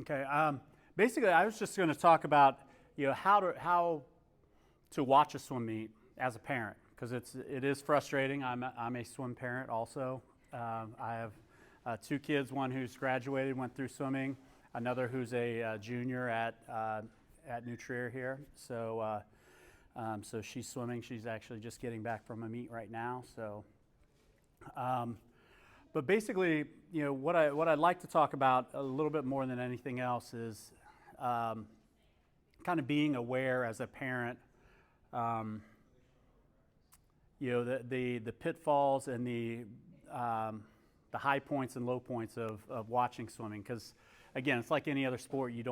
Okay. Basically, I was just going to talk about how to watch a swim meet as a parent because it is frustrating. I'm a swim parent also. I have two kids. One who's graduated, went through swimming. Another who's a junior at New Trier here. So she's swimming. She's actually just getting back from a meet right now. But basically, what I'd like to talk about a little bit more than anything else is kind of being aware as a parent, the pitfalls and the high points and low points of watching swimming. Because again, it's like any other sport. You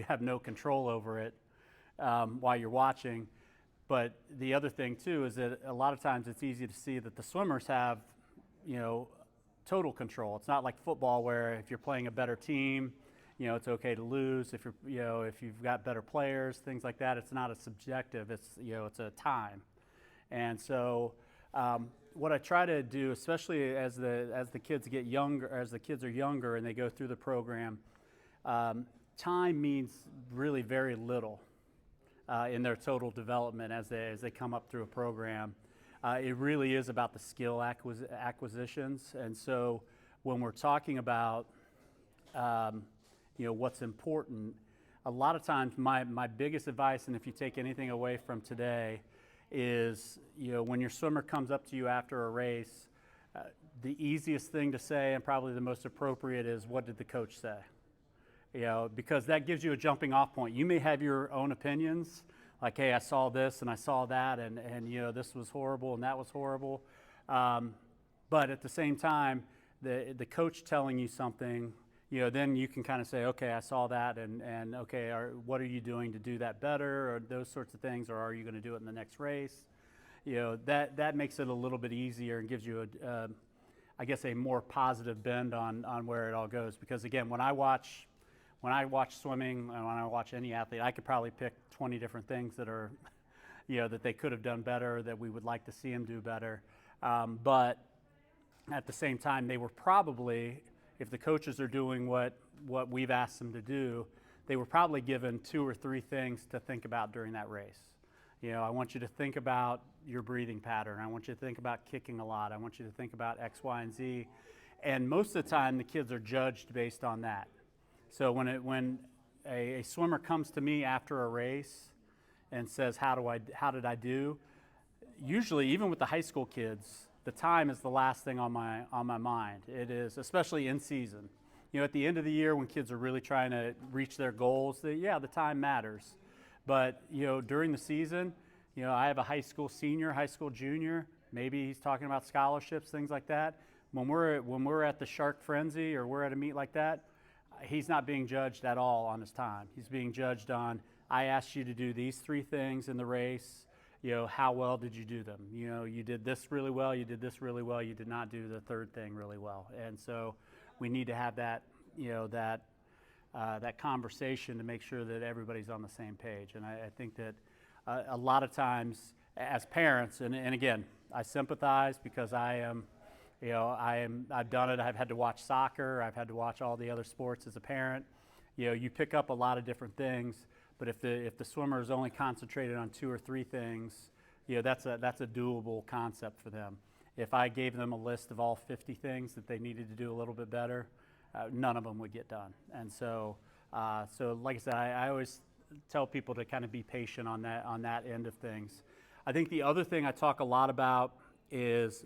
have no control over it while you're watching. But the other thing too is that a lot of times it's easy to see that the swimmers have, total control. It's not like football where if you're playing a better team, it's okay to lose. If if you've got better players, things like that, it's not as subjective. It's a time. And so what I try to do, especially as the kids get younger, as the kids are younger and they go through the program, time means really very little in their total development as they come up through a program. It really is about the skill acquisitions. And so when we're talking about what's important, a lot of times my biggest advice, and if you take anything away from today, is when your swimmer comes up to you after a race, the easiest thing to say and probably the most appropriate is, what did the coach say? Because that gives you a jumping off point. You may have your own opinions, like, hey, I saw this and I saw that, and this was horrible and that was horrible. But at the same time, the coach telling you something, then you can kind of say, okay, I saw that, and okay, what are you doing to do that better, or those sorts of things, or are you going to do it in the next race? That makes it a little bit easier and gives you I guess a more positive bend on where it all goes. Because again, when I watch swimming and when I watch any athlete, I could probably pick 20 different things that are, that they could have done better, that we would like to see them do better. But at the same time, they were probably, if the coaches are doing what we've asked them to do, they were probably given 2 or 3 things to think about during that race. I want you to think about your breathing pattern. I want you to think about kicking a lot. I want you to think about X, Y, and Z. And most of the time, the kids are judged based on that. So when a swimmer comes to me after a race and says, how did I do? Usually, even with the high school kids, the time is the last thing on my mind. It is, especially in season. At the end of the year when kids are really trying to reach their goals, the time matters. But during the season, I have a high school senior, high school junior. Maybe he's talking about scholarships, things like that. When we're at the Shark Frenzy or we're at a meet like that, he's not being judged at all on his time. He's being judged on, I asked you to do these 3 things in the race. How well did you do them? You did this really well, you did this really well, you did not do the 3rd thing really well. And so we need to have that, that conversation to make sure that everybody's on the same page. And I think that a lot of times as parents, and again, I sympathize because I've done it. I've had to watch soccer. I've had to watch all the other sports as a parent. You pick up a lot of different things, but if the swimmer is only concentrated on 2 or 3 things, that's a doable concept for them. If I gave them a list of all 50 things that they needed to do a little bit better, none of them would get done. And so like I said, I always tell people to kind of be patient on that end of things. I think the other thing I talk a lot about is,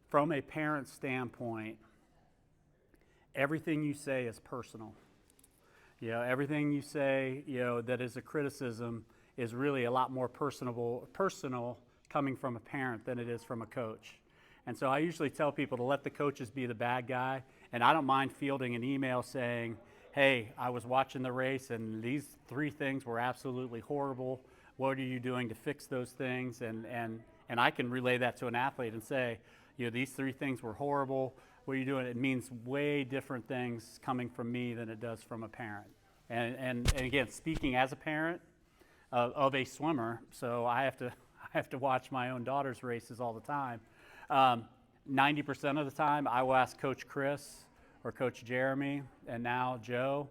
from a parent standpoint, everything you say is personal. Everything you say, that is a criticism is really a lot more personal coming from a parent than it is from a coach. And so I usually tell people to let the coaches be the bad guy, and I don't mind fielding an email saying, hey, I was watching the race and these 3 things were absolutely horrible. What are you doing to fix those things? And I can relay that to an athlete and say, these 3 things were horrible. What are you doing? It means way different things coming from me than it does from a parent. And again, speaking as a parent of a swimmer, so I have to watch my own daughter's races all the time. 90% of the time, I will ask Coach Chris or Coach Jeremy, and now Joe,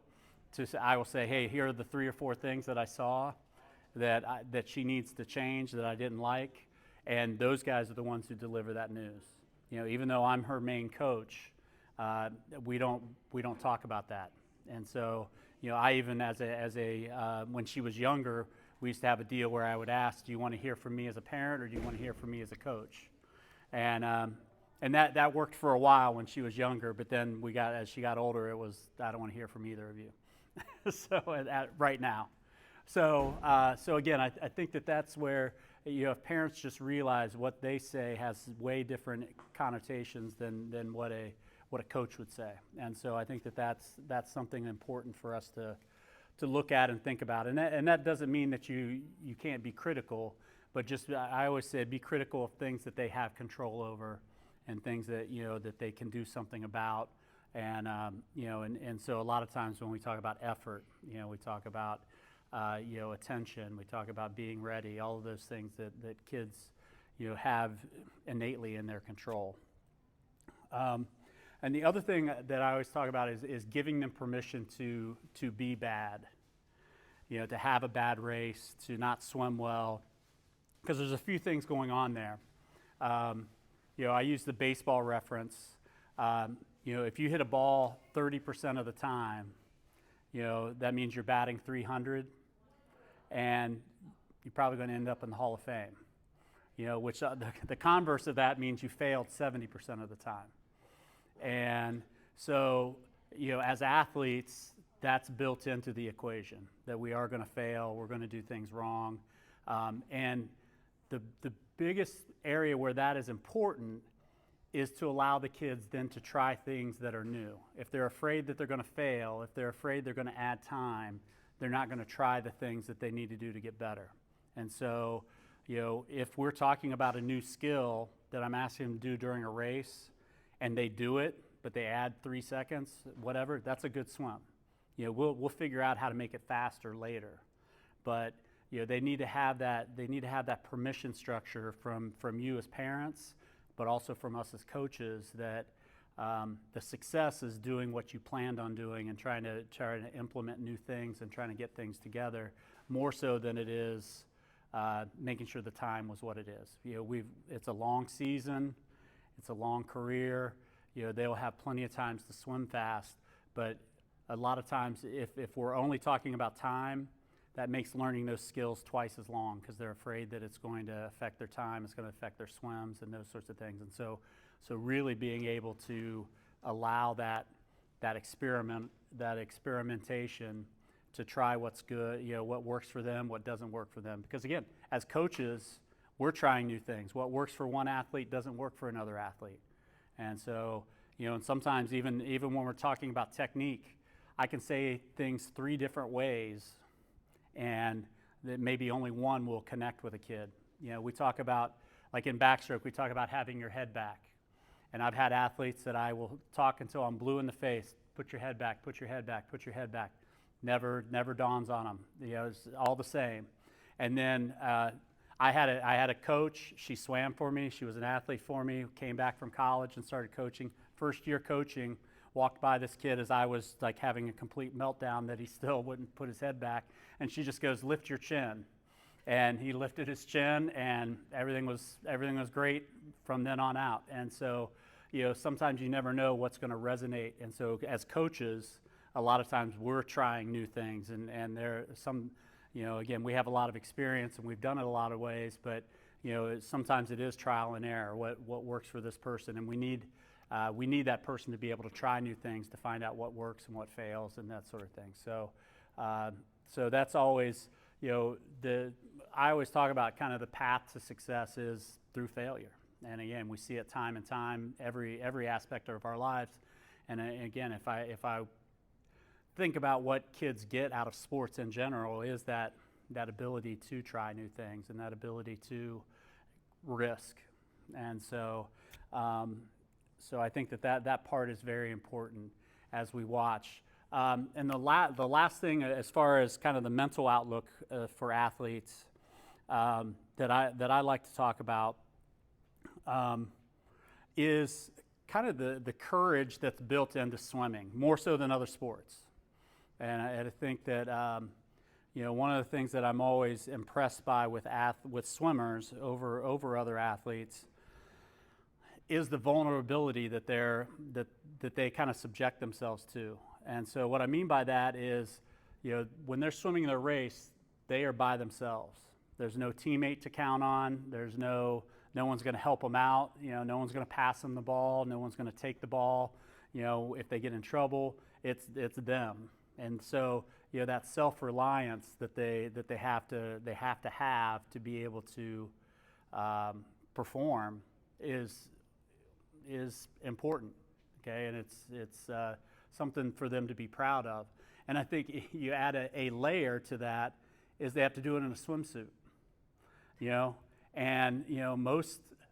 I will say, hey, here are the 3 or 4 things that I saw that she needs to change that I didn't like, and those guys are the ones who deliver that news. Even though I'm her main coach, we don't talk about that. And so, I even when she was younger, we used to have a deal where I would ask, do you want to hear from me as a parent or do you want to hear from me as a coach? And that worked for a while when she was younger, but then as she got older, it was, I don't want to hear from either of you. So right now. So again, I think that's where, if parents just realize what they say has way different connotations than what a coach would say. And so I think that's something important for us to look at and think about. And that doesn't mean that you can't be critical, but just, I always say, be critical of things that they have control over and things that, that they can do something about. And, and so a lot of times when we talk about effort, we talk about, attention, we talk about being ready, all of those things that kids, have innately in their control. And the other thing that I always talk about is giving them permission to be bad, to have a bad race, to not swim well, because there's a few things going on there. I use the baseball reference. If you hit a ball 30% of the time, that means you're batting 300, and you're probably going to end up in the Hall of Fame. Which the converse of that means you failed 70% of the time. And so, as athletes, that's built into the equation, that we are going to fail, we're going to do things wrong. And the biggest area where that is important is to allow the kids then to try things that are new. If they're afraid that they're going to fail, if they're afraid they're going to add time, they're not going to try the things that they need to do to get better. And so, if we're talking about a new skill that I'm asking them to do during a race, and they do it, but they add 3 seconds, whatever, that's a good swim. We'll figure out how to make it faster later. But they need to have that. They need to have that permission structure from you as parents, but also from us as coaches, that the success is doing what you planned on doing and trying to implement new things and trying to get things together, more so than it is making sure the time was what it is. It's a long season. It's a long career. They'll have plenty of times to swim fast, but a lot of times if we're only talking about time, that makes learning those skills twice as long, because they're afraid that it's going to affect their time, it's going to affect their swims and those sorts of things. And so really being able to allow that experimentation to try what's good, what works for them, what doesn't work for them. Because again, as coaches, we're trying new things. What works for one athlete doesn't work for another athlete. And so, and sometimes even when we're talking about technique, I can say things 3 different ways, and that maybe only one will connect with a kid. We talk about, like in backstroke, we talk about having your head back. And I've had athletes that I will talk until I'm blue in the face. Put your head back, put your head back, put your head back. Never dawns on them. It's all the same. And then I had a coach. She swam for me. She was an athlete for me. Came back from college and started coaching. First year coaching, walked by this kid as I was like having a complete meltdown that he still wouldn't put his head back. And she just goes, "Lift your chin." And he lifted his chin, and everything was great from then on out. And so, sometimes you never know what's going to resonate. And so as coaches, a lot of times we're trying new things, and there are some, again, we have a lot of experience and we've done it a lot of ways, but sometimes it is trial and error, what works for this person, and we need that person to be able to try new things to find out what works and what fails and that sort of thing. So that's always, I always talk about kind of the path to success is through failure. And again, we see it time and time, every aspect of our lives. And again, if I think about what kids get out of sports in general, is that ability to try new things and that ability to risk. And so I think that part is very important as we watch. And the last thing, as far as kind of the mental outlook for athletes that I like to talk about is kind of the courage that's built into swimming, more so than other sports. And I think that one of the things that I'm always impressed by with swimmers over other athletes is the vulnerability that they kind of subject themselves to. And so what I mean by that is, when they're swimming their race, they are by themselves. There's no teammate to count on. There's no one's going to help them out. No one's going to pass them the ball. No one's going to take the ball. If they get in trouble, it's them. And so, that self-reliance that they have to have to be able to perform is important. Okay, and it's something for them to be proud of. And I think you add a layer to that is they have to do it in a swimsuit. And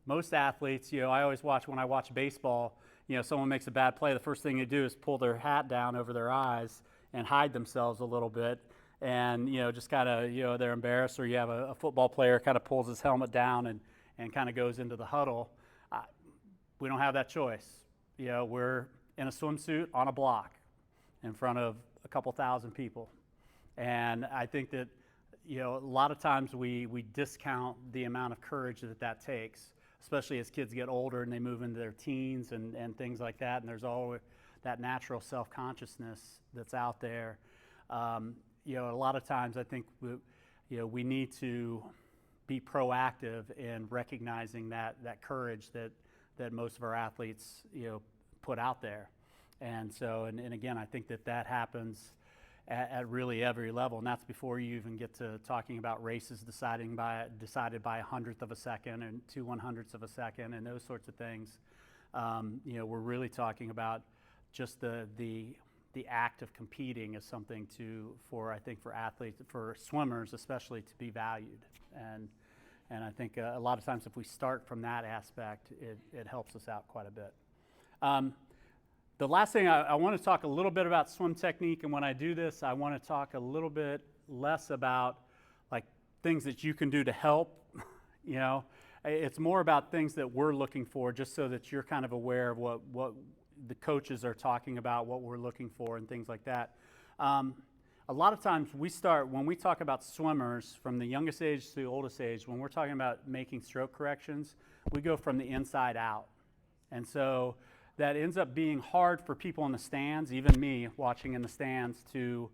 most athletes, I always watch when I watch baseball. Someone makes a bad play, the first thing they do is pull their hat down over their eyes and hide themselves a little bit, and just kind of they're embarrassed. Or you have a football player kind of pulls his helmet down and kind of goes into the huddle. We don't have that choice. We're in a swimsuit on a block in front of a couple thousand people, and I think that a lot of times we discount the amount of courage that takes, especially as kids get older and they move into their teens and things like that, and there's always that natural self-consciousness that's out there. A lot of times I think we need to be proactive in recognizing that courage that most of our athletes put out there. And so, and again, I think that happens at really every level, and that's before you even get to talking about races decided by a hundredth of a second and 2/100ths of a second and those sorts of things. We're really talking about just the act of competing is something for athletes, for swimmers especially, to be valued. And I think a lot of times if we start from that aspect, it helps us out quite a bit. The last thing, I want to talk a little bit about swim technique, and when I do this, I want to talk a little bit less about like things that you can do to help. It's more about things that we're looking for, just so that you're kind of aware of what the coaches are talking about, what we're looking for, and things like that. A lot of times when we talk about swimmers from the youngest age to the oldest age, when we're talking about making stroke corrections, we go from the inside out. And so that ends up being hard for people in the stands, even me watching in the stands, to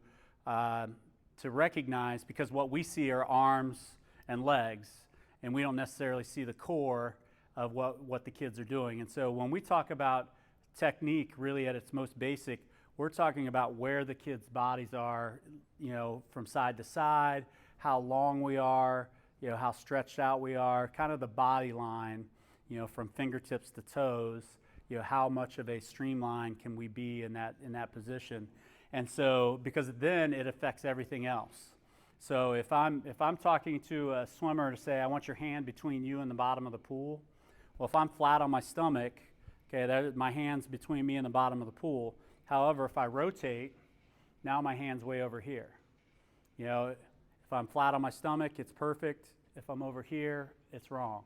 recognize, because what we see are arms and legs, and we don't necessarily see the core of what the kids are doing. And so when we talk about technique really at its most basic, we're talking about where the kids' bodies are, from side to side, how long we are, how stretched out we are, kind of the body line, from fingertips to toes, how much of a streamline can we be in that position. And so, because then it affects everything else. So if I'm talking to a swimmer to say, I want your hand between you and the bottom of the pool, well, if I'm flat on my stomach, okay, my hand's between me and the bottom of the pool. However, if I rotate, now my hand's way over here. If I'm flat on my stomach, it's perfect. If I'm over here, it's wrong.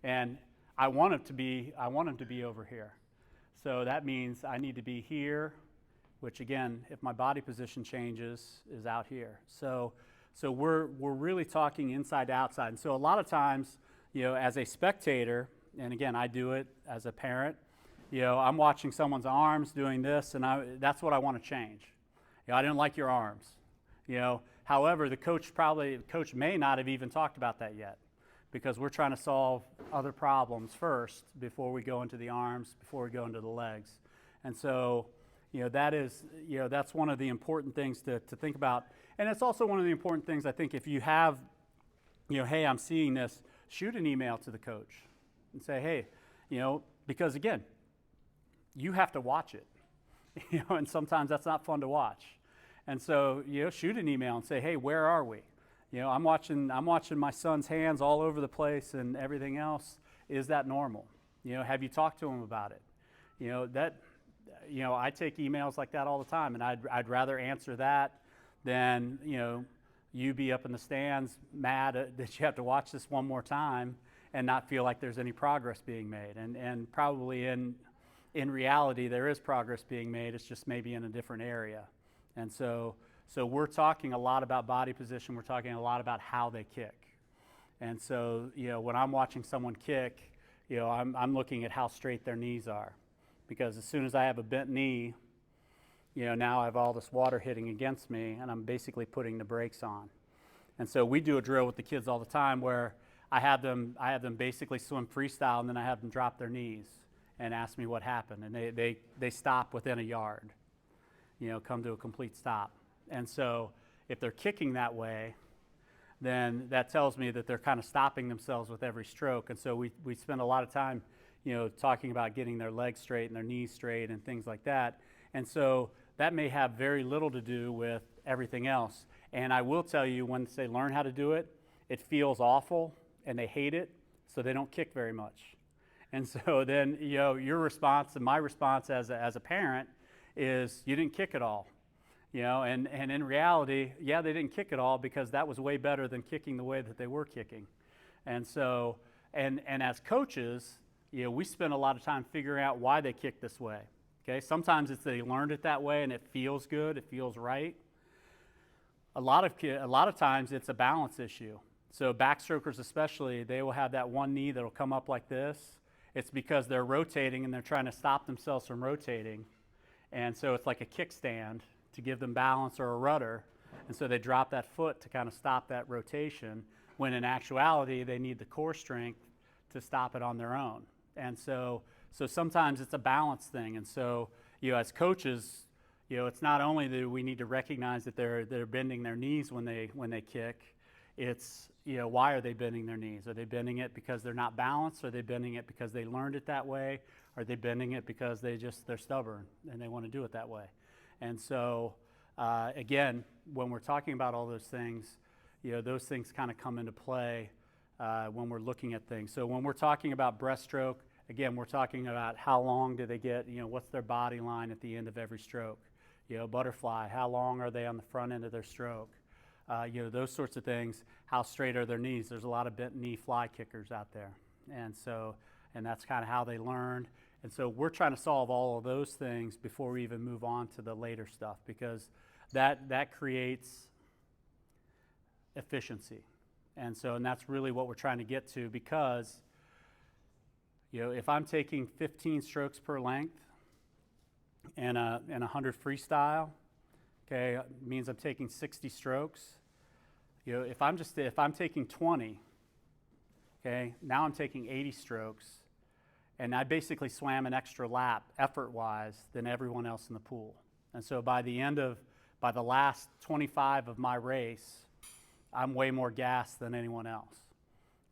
And I want him to be over here. So that means I need to be here, which again, if my body position changes, is out here. So we're really talking inside to outside. And so a lot of times, as a spectator, and again, I do it as a parent, I'm watching someone's arms doing this, and that's what I want to change. I didn't like your arms. However, the coach may not have even talked about that yet, because we're trying to solve other problems first before we go into the arms, before we go into the legs. And so, that's one of the important things to think about. And it's also one of the important things, I think, if you have, hey, I'm seeing this, shoot an email to the coach and say, hey, because again, you have to watch it, and sometimes that's not fun to watch. And so, shoot an email and say, hey, where are we? I'm watching my son's hands all over the place and everything else. Is that normal? Have you talked to him about it? I take emails like that all the time, and I'd rather answer that than, you be up in the stands mad that you have to watch this one more time and not feel like there's any progress being made. And probably in reality, there is progress being made. It's just maybe in a different area. And so we're talking a lot about body position. We're talking a lot about how they kick. And so, when I'm watching someone kick, I'm looking at how straight their knees are. Because as soon as I have a bent knee, now I have all this water hitting against me, and I'm basically putting the brakes on. And so we do a drill with the kids all the time where I have them basically swim freestyle, and then I have them drop their knees and ask me what happened. And they stop within a yard, come to a complete stop. And so if they're kicking that way, then that tells me that they're kind of stopping themselves with every stroke. And so we spend a lot of time, talking about getting their legs straight and their knees straight and things like that. And so that may have very little to do with everything else. And I will tell you, once they learn how to do it, it feels awful and they hate it, so they don't kick very much. And so then, your response and my response as a parent is, you didn't kick at all. And in reality, yeah, they didn't kick at all because that was way better than kicking the way that they were kicking. And so, and as coaches, we spend a lot of time figuring out why they kick this way. Okay, sometimes it's they learned it that way and it feels good, it feels right. A lot of times it's a balance issue. So backstrokers especially, they will have that one knee that'll come up like this. It's because they're rotating and they're trying to stop themselves from rotating. And so it's like a kickstand to give them balance or a rudder. And so they drop that foot to kind of stop that rotation, when in actuality they need the core strength to stop it on their own. And so sometimes it's a balance thing. And so, as coaches, it's not only that we need to recognize that they're bending their knees when they kick. It's, why are they bending their knees? Are they bending it because they're not balanced? Are they bending it because they learned it that way? Are they bending it because they're stubborn and they want to do it that way? And so, again, when we're talking about all those things, those things kind of come into play when we're looking at things. So when we're talking about breaststroke, again, we're talking about how long do they get, what's their body line at the end of every stroke. Butterfly, how long are they on the front end of their stroke? Those sorts of things. How straight are their knees? There's a lot of bent knee fly kickers out there. And that's kind of how they learned. And so we're trying to solve all of those things before we even move on to the later stuff, because that creates efficiency. And that's really what we're trying to get to, because if I'm taking 15 strokes per length and 100 freestyle, okay, it means I'm taking 60 strokes. If I'm taking 20, okay, now I'm taking 80 strokes, and I basically swam an extra lap effort-wise than everyone else in the pool. And so by the last 25 of my race, I'm way more gassed than anyone else.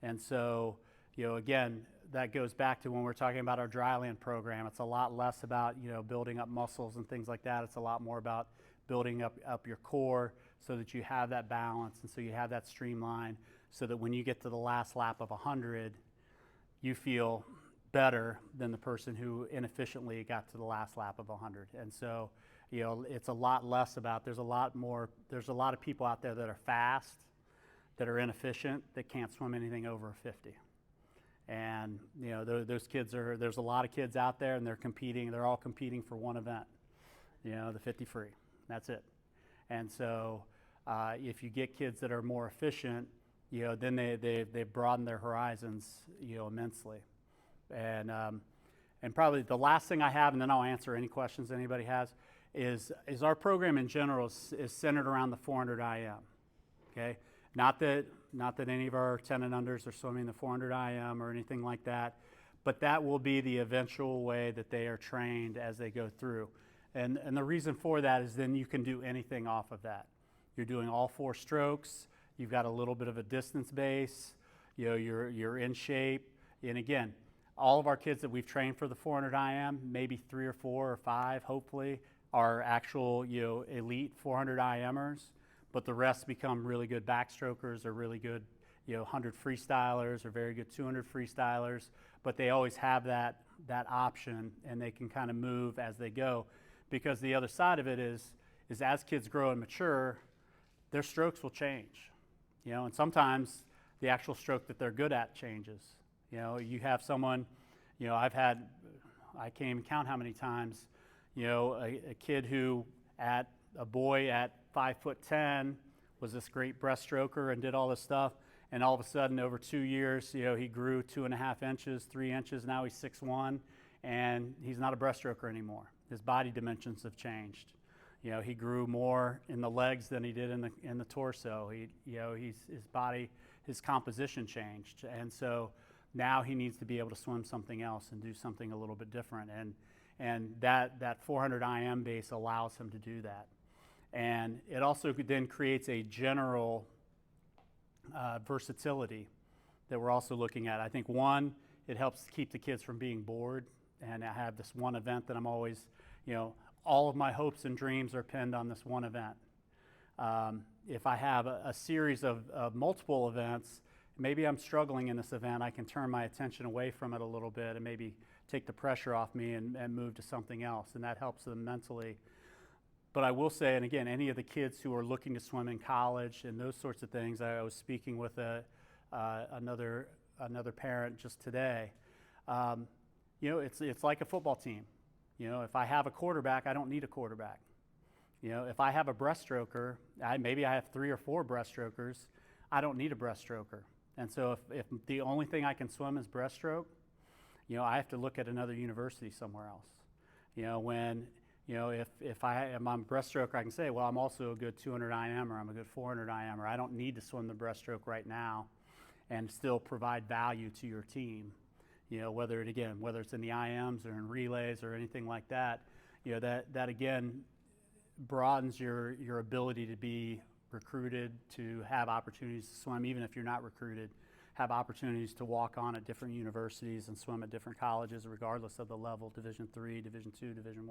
And so, again, that goes back to when we're talking about our dryland program. It's a lot less about, building up muscles and things like that. It's a lot more about building up your core so that you have that balance and so you have that streamline, so that when you get to the last lap of 100, you feel better than the person who inefficiently got to the last lap of 100. And so, it's a lot less about, there's a lot of people out there that are fast, that are inefficient, that can't swim anything over a 50. And, those kids there's a lot of kids out there, and they're all competing for one event, the 50 free. That's it. And so if you get kids that are more efficient, then they broaden their horizons, immensely. And probably the last thing I have, and then I'll answer any questions anybody has, is our program in general is centered around the 400 IM. Okay, not that any of our 10 and unders are swimming the 400 IM or anything like that, but that will be the eventual way that they are trained as they go through. And the reason for that is then you can do anything off of that. You're doing all 4 strokes. You've got a little bit of a distance base. You're in shape. And again, all of our kids that we've trained for the 400 IM, maybe 3 or 4 or 5, hopefully, are actual, elite 400 IMers, but the rest become really good backstrokers or really good, 100 freestylers or very good 200 freestylers, but they always have that option, and they can kind of move as they go, because the other side of it is as kids grow and mature, their strokes will change, and sometimes the actual stroke that they're good at changes. You have someone, I can't even count how many times, a kid who at a boy at 5'10" was this great breaststroker and did all this stuff. And all of a sudden, over 2 years, he grew 2.5 inches, 3 inches. Now he's 6'1", and he's not a breaststroker anymore. His body dimensions have changed. He grew more in the legs than he did in the torso. His body, his composition changed, and so now he needs to be able to swim something else and do something a little bit different. And that 400 IM base allows him to do that. And it also then creates a general versatility that we're also looking at. I think one, it helps keep the kids from being bored. And I have this one event that I'm always, all of my hopes and dreams are pinned on this one event. If I have a series of multiple events, maybe I'm struggling in this event, I can turn my attention away from it a little bit and maybe take the pressure off me and move to something else, and that helps them mentally. But I will say, and again, any of the kids who are looking to swim in college and those sorts of things, I was speaking with another parent just today. It's like a football team. If I have a quarterback, I don't need a quarterback. If I have a breaststroker, maybe I have 3 or 4 breaststrokers, I don't need a breaststroker. And so if the only thing I can swim is breaststroke, I have to look at another university somewhere else. If I'm a breaststroker, I can say, well, I'm also a good 200 IM or I'm a good 400 IM, or I don't need to swim the breaststroke right now and still provide value to your team. Whether it's in the IMs or in relays or anything like that, that again broadens your ability to be recruited, to have opportunities to swim, even if you're not recruited, have opportunities to walk on at different universities and swim at different colleges, regardless of the level, Division III, Division II, Division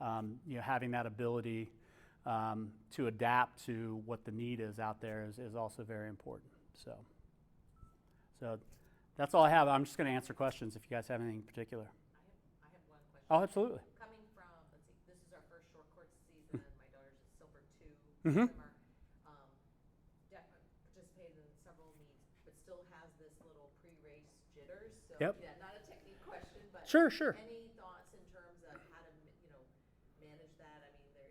I. Having that ability to adapt to what the need is out there is also very important. So that's all I have. I'm just going to answer questions if you guys have anything in particular. I have one question. Oh, absolutely. Coming from, this is our first short course season, and my daughter's a Silver 2 swimmer. Participated in several meets, but still has this little pre-race jitters. So Yep. Yeah, not a technique question, but Sure. any thoughts in terms of how to manage that? I mean, the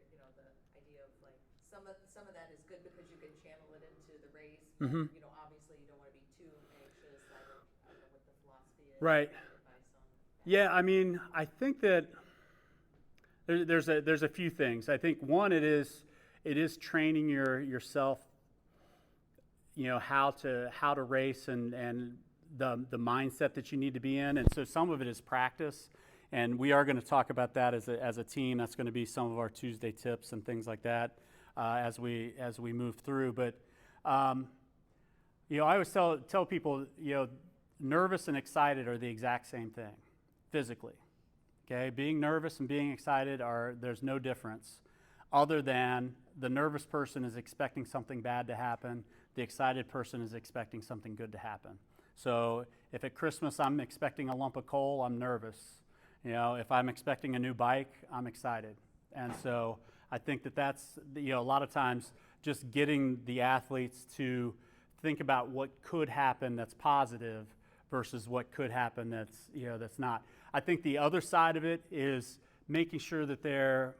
idea of like some of that is good because you can channel it into the race. But, obviously you don't want to be too anxious. I don't know what the philosophy is. Right. Advice on that. Yeah, I mean, I think that there's a few things. I think one, it is training yourself, how to race and the mindset that you need to be in. And so some of it is practice, and we are going to talk about that as a team. That's going to be some of our Tuesday tips and things like that as we move through. But I always tell people, nervous and excited are the exact same thing physically. Okay, being nervous and being excited there's no difference, other than the nervous person is expecting something bad to happen, the excited person is expecting something good to happen. So if at Christmas I'm expecting a lump of coal, I'm nervous. If I'm expecting a new bike, I'm excited. And so I think that's a lot of times just getting the athletes to think about what could happen that's positive versus what could happen that's not. I think the other side of it is making sure that their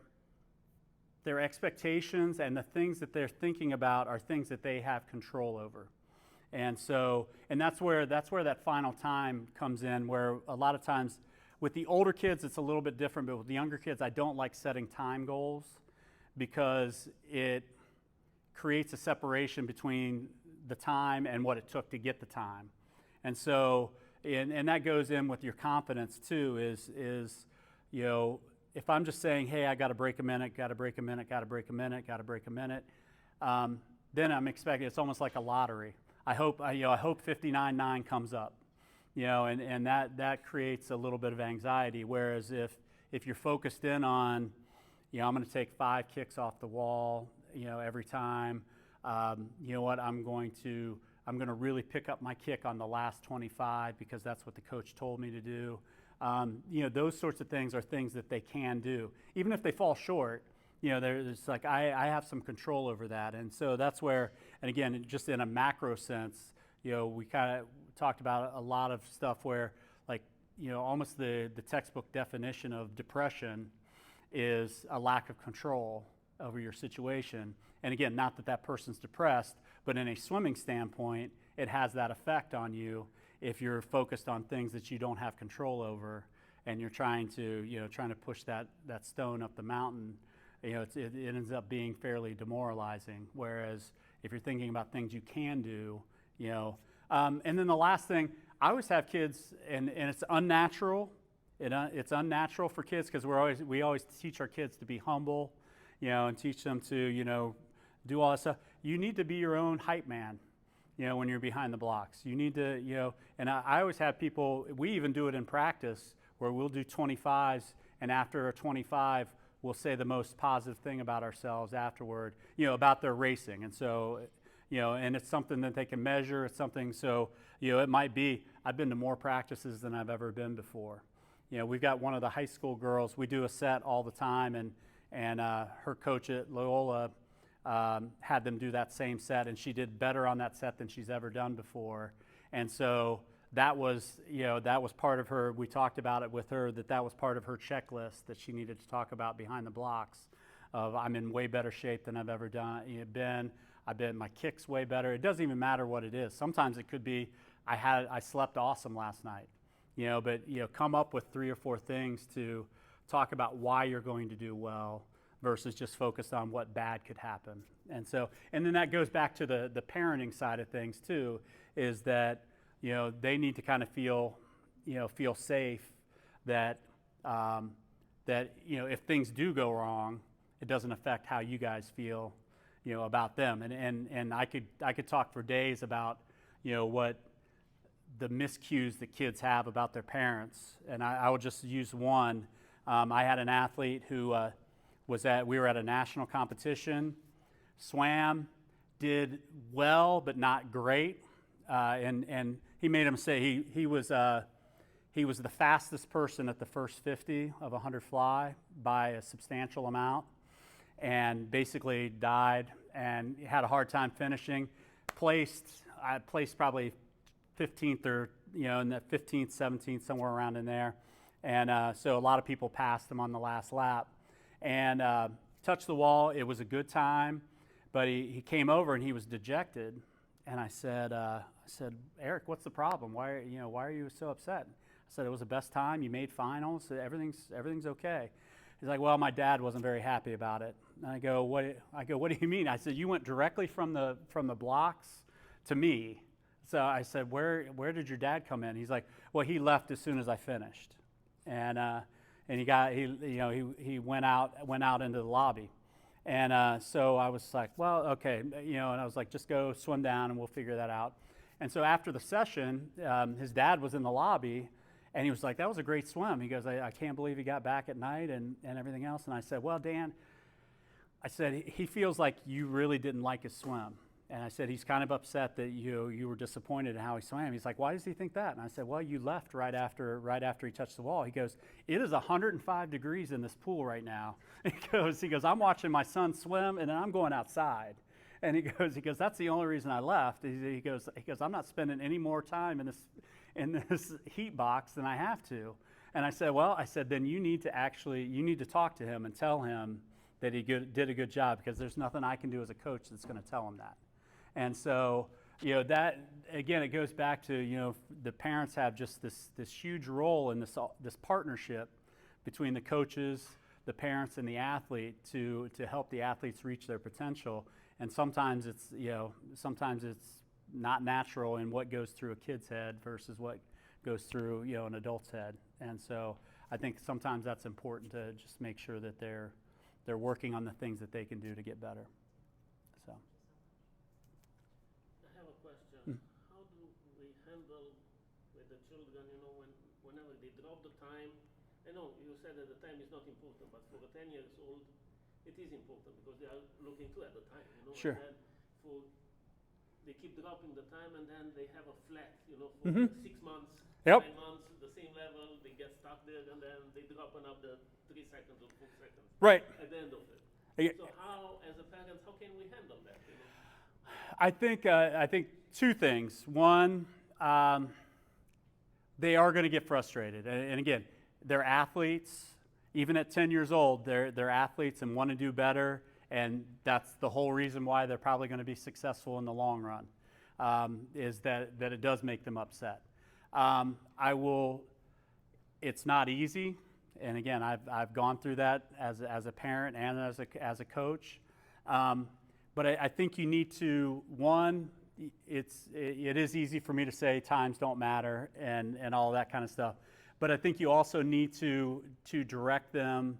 expectations and the things that they're thinking about are things that they have control over. And that's where that final time comes in, where a lot of times with the older kids it's a little bit different, but with the younger kids I don't like setting time goals because it creates a separation between the time and what it took to get the time. And so, and that goes in with your confidence too, is if I'm just saying, hey, I got to break a minute, then I'm expecting, it's almost like a lottery. I hope 59.9 comes up, and that creates a little bit of anxiety. Whereas if you're focused in on, I'm going to take 5 kicks off the wall, every time. You know what? I'm going to really pick up my kick on the last 25 because that's what the coach told me to do. Those sorts of things are things that they can do, even if they fall short. There's like I have some control over that, and so that's where. And again, just in a macro sense, we kind of talked about a lot of stuff where, like, almost the textbook definition of depression is a lack of control over your situation. And again, not that that person's depressed, but in a swimming standpoint, it has that effect on you if you're focused on things that you don't have control over, and you're trying to, trying to push that stone up the mountain. It ends up being fairly demoralizing. Whereas if you're thinking about things you can do, and then the last thing, I always have kids, and it's unnatural. It's unnatural for kids because we always teach our kids to be humble, and teach them to, do all that stuff. You need to be your own hype man, when you're behind the blocks. You need to, and I always have people, we even do it in practice where we'll do 25s, and after a 25, we'll say the most positive thing about ourselves afterward, about their racing. And so, and it's something that they can measure. It's something, so, it might be, I've been to more practices than I've ever been before. We've got one of the high school girls, we do a set all the time, and her coach at Loyola had them do that same set, and she did better on that set than she's ever done before. And so that was, that was part of her, we talked about it with her, that was part of her checklist that she needed to talk about behind the blocks of, I'm in way better shape than I've ever been. My kick's way better. It doesn't even matter what it is. Sometimes it could be, I slept awesome last night, but come up with 3 or 4 things to talk about why you're going to do well versus just focus on what bad could happen. And so, and then that goes back to the parenting side of things too, is that, they need to kind of feel safe that, if things do go wrong, it doesn't affect how you guys feel, about them. And I could talk for days about, what the miscues that kids have about their parents. And I will just use one. I had an athlete who we were at a national competition, swam, did well, but not great. And he made a mistake. He was the fastest person at the first 50 of a 100 fly by a substantial amount, and basically died and had a hard time finishing. I placed probably 15th or, in the 15th, 17th, somewhere around in there. And so a lot of people passed him on the last lap. And touched the wall. It was a good time, but he came over and he was dejected. And I said, Eric, what's the problem? Why are you so upset? I said, it was the best time. You made finals. Everything's okay. He's like, well, my dad wasn't very happy about it. And I go, what do you mean? I said, you went directly from the blocks to me. So I said, where did your dad come in? He's like, well, he left as soon as I finished. And he went out into the lobby. And so I was like, well, okay, and I was like, just go swim down and we'll figure that out. And so after the session, his dad was in the lobby, and he was like, that was a great swim. He goes, I can't believe he got back at night and everything else. And I said, well, Dan, he feels like you really didn't like his swim. And I said, he's kind of upset that you were disappointed in how he swam. He's like, why does he think that? And I said, well, you left right after he touched the wall. He goes, it is 105 degrees in this pool right now. He goes, I'm watching my son swim, and then I'm going outside. And he goes, that's the only reason I left. He goes, I'm not spending any more time in this heat box than I have to. And I said, then you need to talk to him and tell him that he did a good job, because there's nothing I can do as a coach that's going to tell him that. And so, that, again, it goes back to, the parents have just this huge role in this partnership between the coaches, the parents, and the athlete to help the athletes reach their potential. And sometimes it's not natural in what goes through a kid's head versus what goes through, an adult's head. And so I think sometimes that's important to just make sure that they're working on the things that they can do to get better. So. I have a question. How do we handle with the children, whenever they drop the time? I know you said that the time is not important, but for a 10 years old, it is important because they are looking too at the time, Sure. And then they keep dropping the time, and then they have a flat, for 6 months, Yep. 9 months, the same level, they get stuck there, and then they drop another 3 seconds or 4 seconds. Right. At the end of it. So how, as a parent, how can we handle that? I think 2 things. One, they are going to get frustrated, and again, they're athletes. Even at 10 years old, they're athletes and want to do better, And that's the whole reason why they're probably going to be successful in the long run, is that it does make them upset. It's not easy. And again, I've gone through that as a parent and as a coach. But I think you need to, one, it is easy for me to say times don't matter and all that kind of stuff. But I think you also need to direct them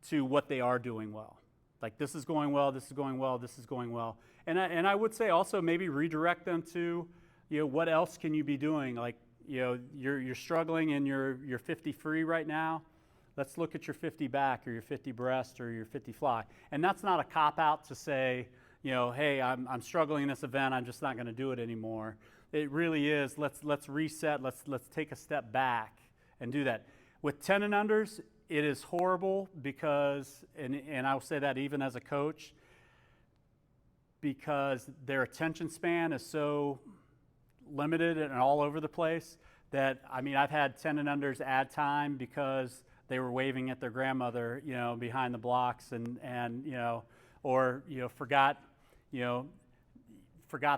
to what they are doing well. Like, this is going well, this is going well, this is going well. And I would say also maybe redirect them to, what else can you be doing? Like, you're struggling and you're 50 free right now. Let's look at your 50 back or your 50 breast or your 50 fly. And that's not a cop-out to say, hey, I'm struggling in this event, I'm just not going to do it anymore. It really is, let's reset, let's take a step back and do that. With 10 and unders, it is horrible because, and I will say that even as a coach, because their attention span is so limited and all over the place that, I've had 10 and unders add time because they were waving at their grandmother, behind the blocks or forgot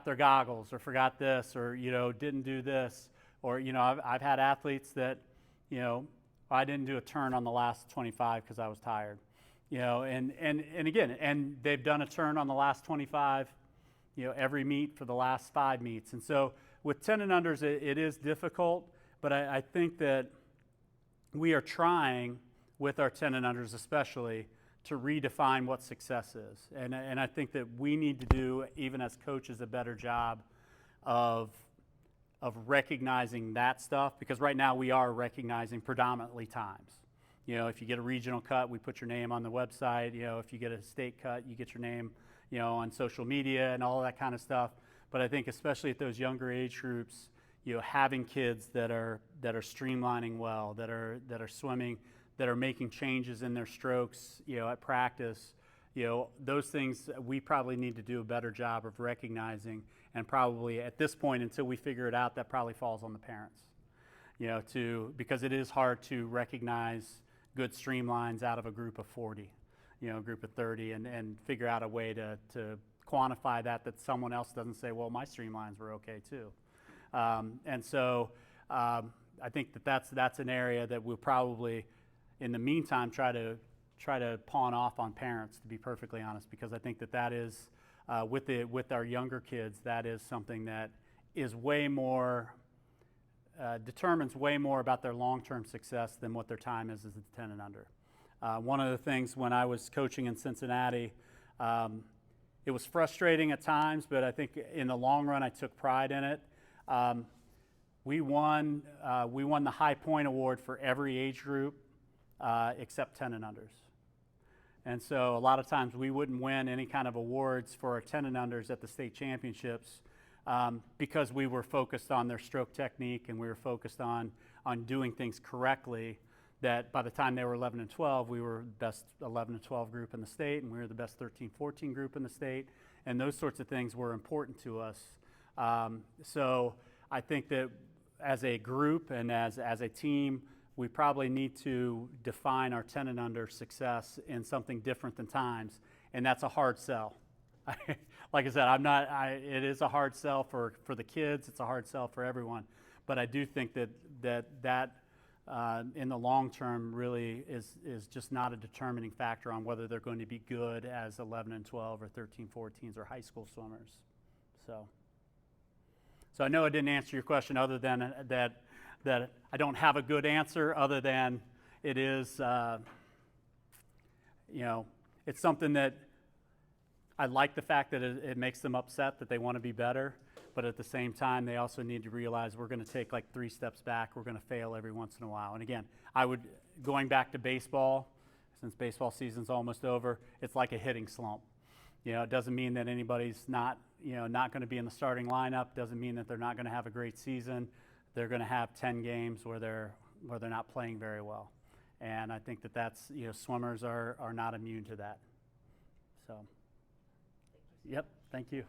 their goggles or forgot this or, didn't do this. Or, I've had athletes that, I didn't do a turn on the last 25 because I was tired, and again, and they've done a turn on the last 25, every meet for the last 5 meets. And so with 10 and unders, it is difficult, but I think that we are trying with our 10 and unders especially to redefine what success is. And I think that we need to do, even as coaches, a better job of recognizing that stuff, because right now we are recognizing predominantly times. If you get a regional cut, we put your name on the website. If you get a state cut, you get your name, on social media and all that kind of stuff. But I think especially at those younger age groups, having kids that are streamlining well, that are swimming, that are making changes in their strokes, at practice, those things we probably need to do a better job of recognizing. And probably at this point, until we figure it out, that probably falls on the parents, because it is hard to recognize good streamlines out of a group of 40, a group of 30, and figure out a way to quantify that someone else doesn't say, well, my streamlines were okay too. And so I think that's an area that we'll probably, in the meantime, try to pawn off on parents, to be perfectly honest, because I think that is, with our younger kids, that is something that is way more, determines way more about their long-term success than what their time is at 10 and under. One of the things when I was coaching in Cincinnati, it was frustrating at times, but I think in the long run I took pride in it. We won the High Point Award for every age group except 10 and unders. And so a lot of times we wouldn't win any kind of awards for our 10 and unders at the state championships because we were focused on their stroke technique and we were focused on doing things correctly, that by the time they were 11 and 12, we were the best 11 and 12 group in the state, and we were the best 13-14 group in the state, and those sorts of things were important to us. So I think that as a group and as a team, we probably need to define our 10 and under success in something different than times, and that's a hard sell. Like I said, it is a hard sell for the kids, it's a hard sell for everyone, but I do think that in the long term really is just not a determining factor on whether they're going to be good as 11 and 12 or 13, 14s or high school swimmers. So I know I didn't answer your question other than that I don't have a good answer, other than it is, it's something that I like the fact that it makes them upset, that they want to be better, but at the same time, they also need to realize we're going to take like 3 steps back, we're going to fail every once in a while. And again, going back to baseball, since baseball season's almost over, it's like a hitting slump. It doesn't mean that anybody's not going to be in the starting lineup, doesn't mean that they're not going to have a great season. They're going to have 10 games where they're not playing very well. And I think that's, swimmers are not immune to that. So, yep, thank you.